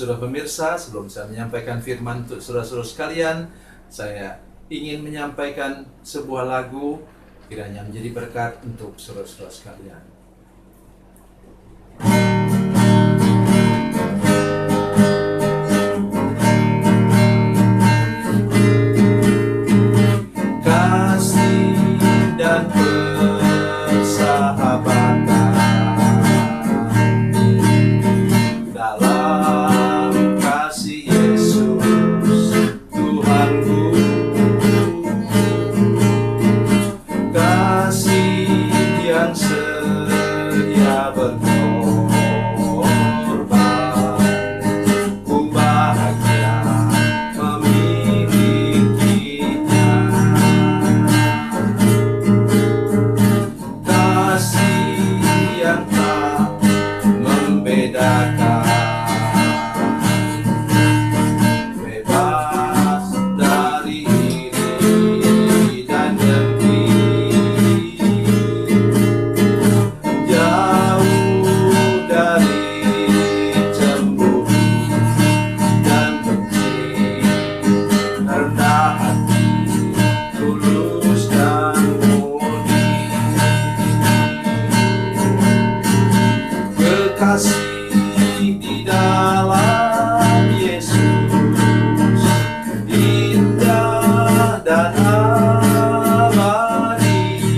saudara pemirsa, sebelum saya menyampaikan firman untuk saudara-saudara sekalian, saya ingin menyampaikan sebuah lagu kiranya menjadi berkat untuk saudara-saudara sekalian. Kasih dan persahabatan dalam kasih Yesus Tuhanku, kasih yang setia berkorban, ku bahagia memilikinya. Kasih yang tak membedakan, bebas dari iri dan dengki, jauh dari cemburu dan benci, rendah hati, tulus dan murni. Kekasih di dalam Yesus indah dan abadi.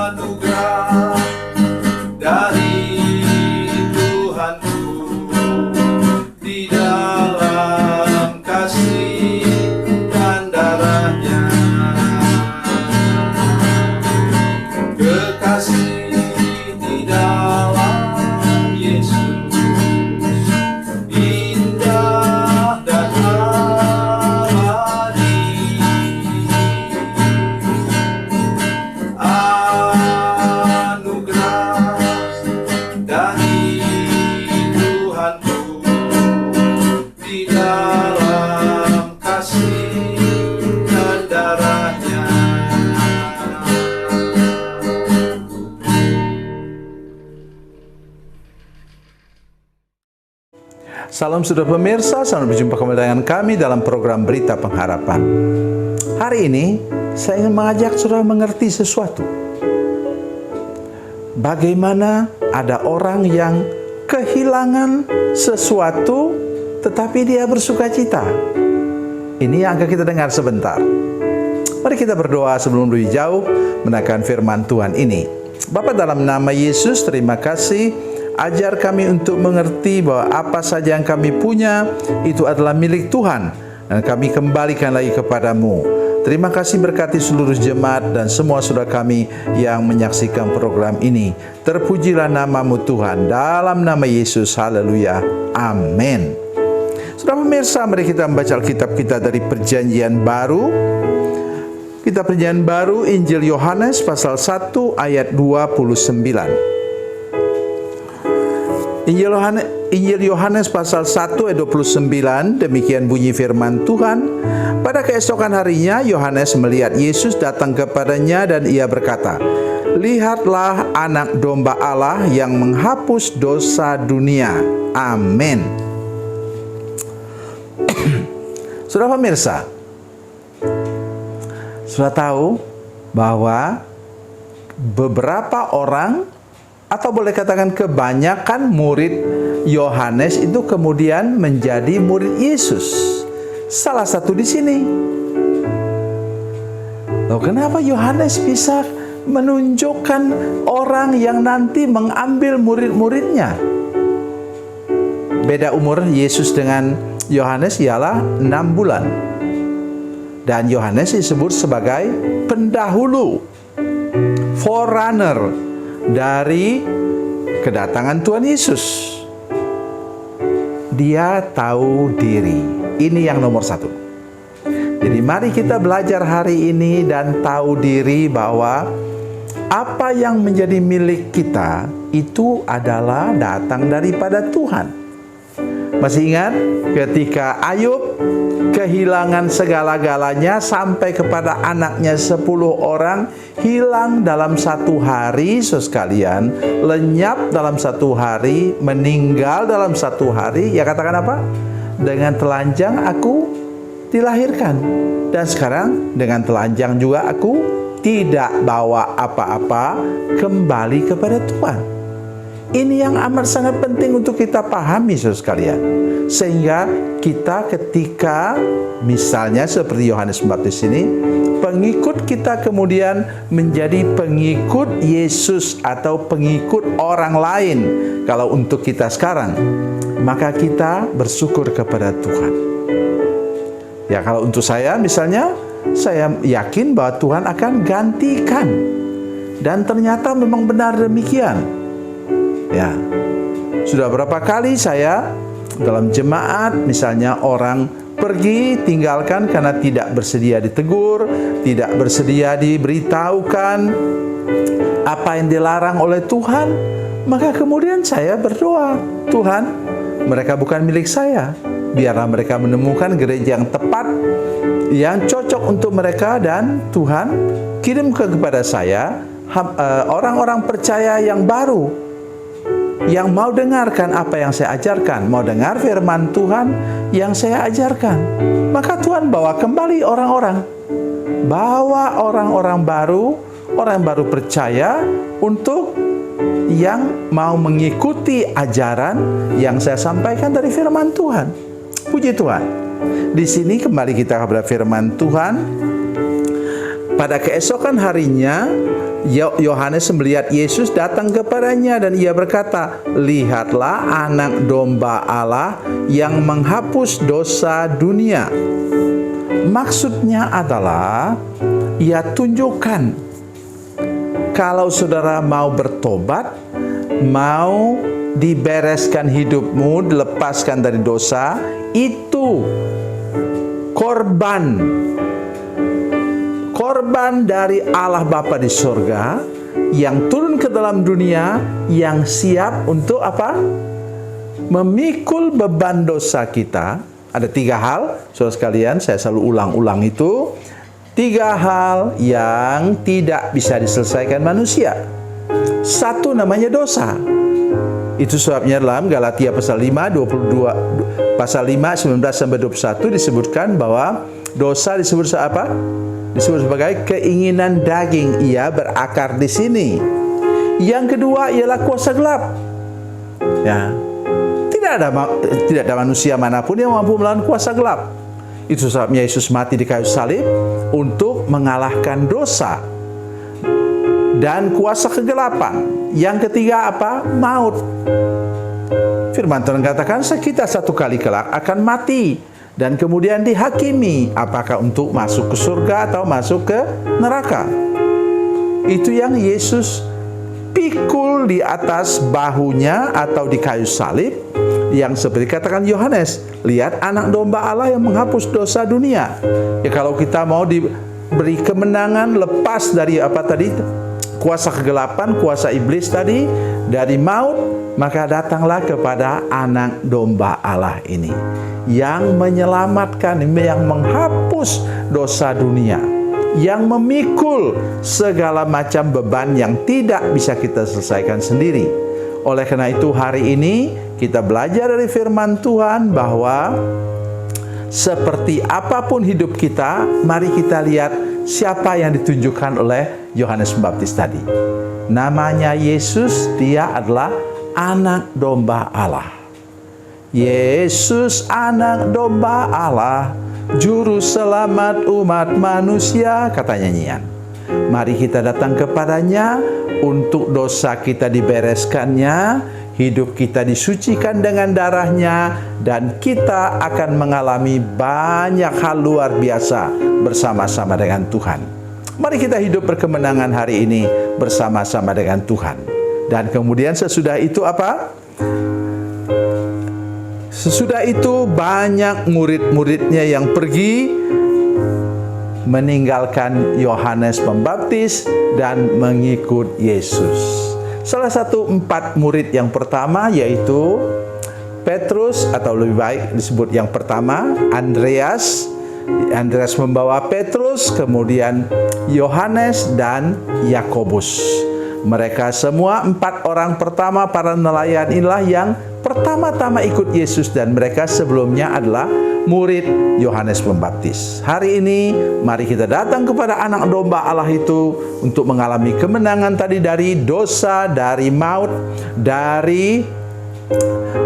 Anugerah dari Tuhanku di dalam kasih dan darahnya. Kekasih di dalam Yesus indah dan abadi. Anugerah dari Tuhanku di dalam kasih dan darahnya. Salam saudara pemirsa, selamat berjumpa kembali dengan kami dalam program Berita Pengharapan. Hari ini saya ingin mengajak saudara mengerti sesuatu. Bagaimana ada orang yang kehilangan sesuatu tetapi dia bersukacita. Ini yang akan kita dengar sebentar. Mari kita berdoa sebelum lebih jauh menekan firman Tuhan ini. Bapa, dalam nama Yesus, terima kasih. Ajar kami untuk mengerti bahwa apa saja yang kami punya itu adalah milik Tuhan, dan kami kembalikan lagi kepadamu. Terima kasih, berkati seluruh jemaat dan semua saudara kami yang menyaksikan program ini. Terpujilah namamu Tuhan, dalam nama Yesus, haleluya, amin. Saudara pemirsa, mari kita membaca Alkitab kita dari Perjanjian Baru. Kitab Perjanjian Baru, Injil Yohanes pasal 1 ayat 29. Injil Yohanes pasal 1 ayat 29, demikian bunyi firman Tuhan. Pada keesokan harinya Yohanes melihat Yesus datang kepadanya dan ia berkata, "Lihatlah anak domba Allah yang menghapus dosa dunia." Amin. Saudara pemirsa, sudah tahu bahwa beberapa orang, atau boleh katakan kebanyakan murid Yohanes itu kemudian menjadi murid Yesus. Salah satu di sini. Loh, kenapa Yohanes bisa menunjukkan orang yang nanti mengambil murid-muridnya? Beda umur Yesus dengan Yohanes ialah 6 bulan. Dan Yohanes disebut sebagai pendahulu, forerunner dari kedatangan Tuhan Yesus. Dia tahu diri. Ini yang nomor satu. Jadi mari kita belajar hari ini dan tahu diri bahwa apa yang menjadi milik kita itu adalah datang daripada Tuhan. Masih ingat ketika Ayub kehilangan segala-galanya sampai kepada anaknya 10 orang, hilang dalam 1 hari, saudara sekalian, lenyap dalam 1 hari, meninggal dalam 1 hari. Ya katakan apa? Dengan telanjang aku dilahirkan, dan sekarang dengan telanjang juga aku tidak bawa apa-apa kembali kepada Tuhan. Ini yang amat sangat penting untuk kita pahami, saudara sekalian. Sehingga kita ketika misalnya seperti Yohanes Pembaptis ini, pengikut kita kemudian menjadi pengikut Yesus atau pengikut orang lain. Kalau untuk kita sekarang, maka kita bersyukur kepada Tuhan. Ya, kalau untuk saya misalnya, saya yakin bahwa Tuhan akan gantikan. Dan ternyata memang benar demikian. Ya, sudah berapa kali saya dalam jemaat misalnya orang pergi tinggalkan karena tidak bersedia ditegur, tidak bersedia diberitahukan apa yang dilarang oleh Tuhan, maka kemudian saya berdoa, Tuhan, mereka bukan milik saya, biarlah mereka menemukan gereja yang tepat, yang cocok untuk mereka, dan Tuhan kirim kepada saya orang-orang percaya yang baru, yang mau dengarkan apa yang saya ajarkan, mau dengar firman Tuhan yang saya ajarkan. Maka Tuhan bawa kembali orang-orang, bawa orang-orang baru, orang yang baru percaya, untuk yang mau mengikuti ajaran yang saya sampaikan dari firman Tuhan. Puji Tuhan. Di sini kembali kita kepada firman Tuhan. Pada keesokan harinya, Yohanes melihat Yesus datang kepadanya dan ia berkata, "Lihatlah anak domba Allah yang menghapus dosa dunia." Maksudnya adalah ia tunjukkan kalau saudara mau bertobat, mau dibereskan hidupmu, dilepaskan dari dosa, itu korban dari Allah Bapa di sorga yang turun ke dalam dunia, yang siap untuk apa? Memikul beban dosa kita. Ada 3 hal, saudara sekalian, saya selalu ulang-ulang itu. 3 hal yang tidak bisa diselesaikan manusia. 1 namanya dosa. Itu sebabnya dalam Galatia pasal 5, 19-21 disebutkan bahwa dosa disebut apa? Disebut sebagai keinginan daging, ia berakar di sini. Yang kedua ialah kuasa gelap. Ya, tidak ada manusia manapun yang mampu melawan kuasa gelap. Itu sebabnya Yesus mati di kayu salib untuk mengalahkan dosa dan kuasa kegelapan. Yang ketiga apa? Maut. Firman Tuhan katakan, kita satu kali kelak akan mati dan kemudian dihakimi, apakah untuk masuk ke surga atau masuk ke neraka. Itu yang Yesus pikul di atas bahunya atau di kayu salib, yang seperti katakan Yohanes, lihat anak domba Allah yang menghapus dosa dunia. Ya, kalau kita mau diberi kemenangan, lepas dari apa tadi, kuasa kegelapan, kuasa iblis tadi, dari maut, maka datanglah kepada anak domba Allah ini yang menyelamatkan, yang menghapus dosa dunia, yang memikul segala macam beban yang tidak bisa kita selesaikan sendiri. Oleh karena itu hari ini kita belajar dari firman Tuhan bahwa seperti apapun hidup kita, mari kita lihat siapa yang ditunjukkan oleh Yohanes Pembaptis tadi. Namanya Yesus, dia adalah anak domba Allah. Yesus anak domba Allah, juru selamat umat manusia, kata nyanyian. Mari kita datang kepadanya untuk dosa kita dibereskannya, hidup kita disucikan dengan darahnya, dan kita akan mengalami banyak hal luar biasa bersama-sama dengan Tuhan. Mari kita hidup berkemenangan hari ini bersama-sama dengan Tuhan. Dan kemudian sesudah itu apa? Sesudah itu banyak murid-muridnya yang pergi meninggalkan Yohanes Pembaptis dan mengikut Yesus. Salah satu 4 murid yang pertama yaitu Petrus, atau lebih baik disebut yang pertama, Andreas. Andreas membawa Petrus, kemudian Yohanes dan Yakobus. Mereka semua 4 orang pertama para nelayan inilah yang pertama-tama ikut Yesus, dan mereka sebelumnya adalah murid Yohanes Pembaptis. Hari ini mari kita datang kepada anak domba Allah itu untuk mengalami kemenangan tadi dari dosa, dari maut, dari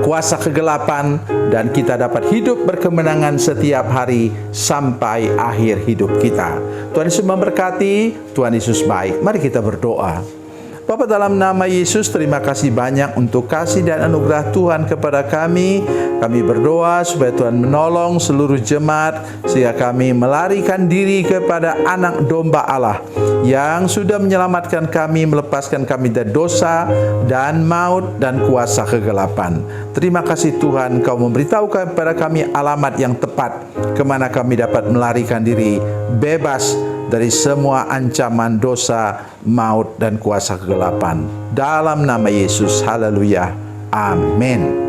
kuasa kegelapan, dan kita dapat hidup berkemenangan setiap hari sampai akhir hidup kita. Tuhan Yesus memberkati, Tuhan Yesus baik. Mari kita berdoa. Bapa, dalam nama Yesus, terima kasih banyak untuk kasih dan anugerah Tuhan kepada kami. Kami berdoa supaya Tuhan menolong seluruh jemaat sehingga kami melarikan diri kepada anak domba Allah yang sudah menyelamatkan kami, melepaskan kami dari dosa dan maut dan kuasa kegelapan. Terima kasih Tuhan, Kau memberitahukan kepada kami alamat yang tepat kemana kami dapat melarikan diri bebas dari semua ancaman dosa, maut, dan kuasa kegelapan. Dalam nama Yesus, haleluya, amin.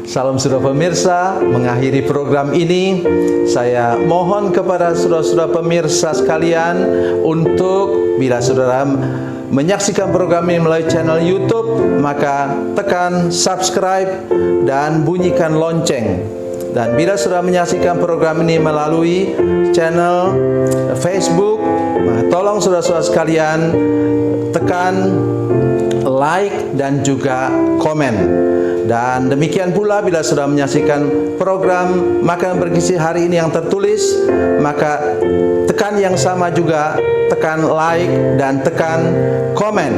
Salam saudara pemirsa, mengakhiri program ini, saya mohon kepada saudara-saudara pemirsa sekalian untuk bila saudara menyaksikan program ini melalui channel YouTube, maka tekan subscribe dan bunyikan lonceng. Dan bila saudara menyaksikan program ini melalui channel Facebook, tolong saudara-saudara sekalian tekan like dan juga komen. Dan demikian pula bila sudah menyaksikan program Makan Bergizi hari ini yang tertulis, maka tekan yang sama juga, tekan like dan tekan komen.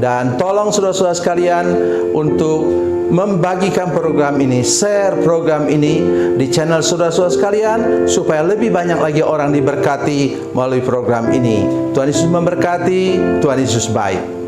Dan tolong saudara-saudara sekalian untuk membagikan program ini, share program ini di channel saudara-saudara sekalian supaya lebih banyak lagi orang diberkati melalui program ini. Tuhan Yesus memberkati, Tuhan Yesus baik.